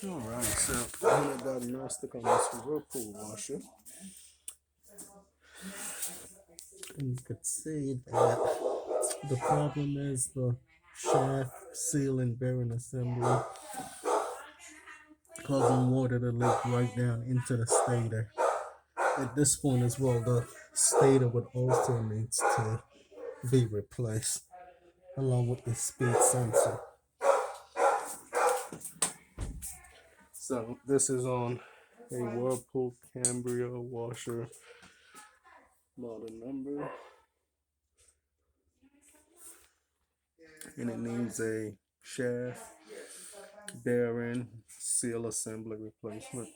Alright, so doing a diagnostic on this Whirlpool washer. And you could see that the problem is the shaft seal and bearing assembly, causing water to leak right down into the stator. At this point as well, the stator would also needs to be replaced along with the speed sensor. So this is on a Whirlpool Cambria washer, model number, and it needs a shaft, bearing, seal assembly replacement.